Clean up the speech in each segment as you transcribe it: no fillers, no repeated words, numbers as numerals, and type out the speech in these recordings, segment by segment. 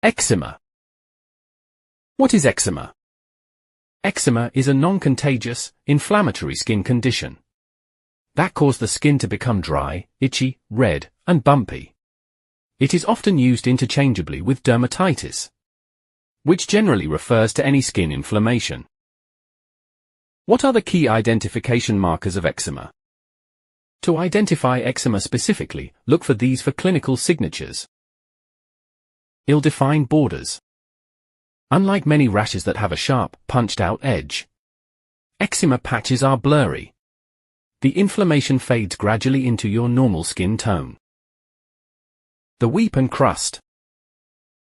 Eczema. What is eczema? Eczema is a non-contagious, inflammatory skin condition that causes the skin to become dry, itchy, red, and bumpy. It is often used interchangeably with dermatitis, which generally refers to any skin inflammation. What are the key identification markers of eczema? To identify eczema specifically, look for these for clinical signatures. Ill-defined borders. Unlike many rashes that have a sharp, punched-out edge, eczema patches are blurry. The inflammation fades gradually into your normal skin tone. The weep and crust.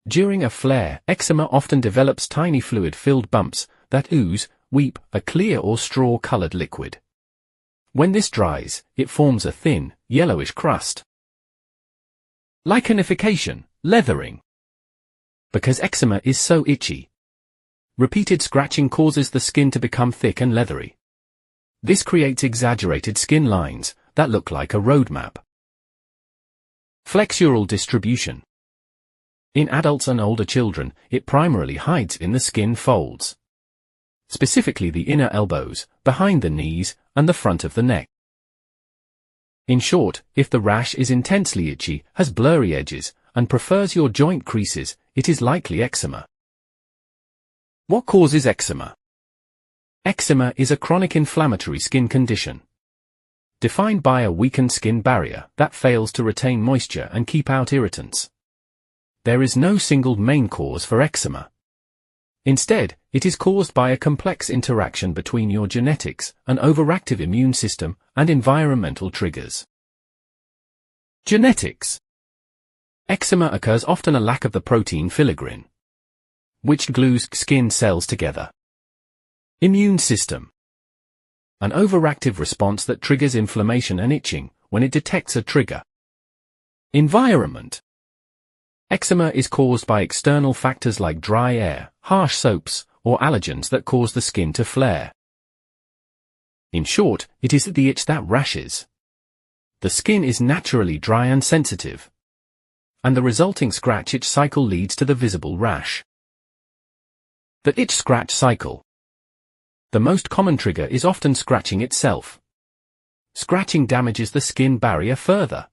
During a flare, eczema often develops tiny fluid-filled bumps that ooze, weep, a clear or straw-colored liquid. When this dries, it forms a thin, yellowish crust. Lichenification, leathering. Because eczema is so itchy, repeated scratching causes the skin to become thick and leathery. This creates exaggerated skin lines that look like a road map. Flexural distribution. In adults and older children, it primarily hides in the skin folds, specifically the inner elbows, behind the knees, and the front of the neck. In short, if the rash is intensely itchy, has blurry edges, and prefers your joint creases, it is likely eczema. What causes eczema? Eczema is a chronic inflammatory skin condition, defined by a weakened skin barrier that fails to retain moisture and keep out irritants. There is no single main cause for eczema. Instead, it is caused by a complex interaction between your genetics, an overactive immune system, and environmental triggers. Genetics. Eczema occurs often a lack of the protein filaggrin, which glues skin cells together. Immune system. An overactive response that triggers inflammation and itching when it detects a trigger. Environment. Eczema is caused by external factors like dry air, harsh soaps, or allergens that cause the skin to flare. In short, it is the itch that rashes. The skin is naturally dry and sensitive, and the resulting scratch-itch cycle leads to the visible rash. The itch-scratch cycle. The most common trigger is often scratching itself. Scratching damages the skin barrier further,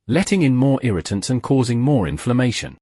letting in more irritants and causing more inflammation.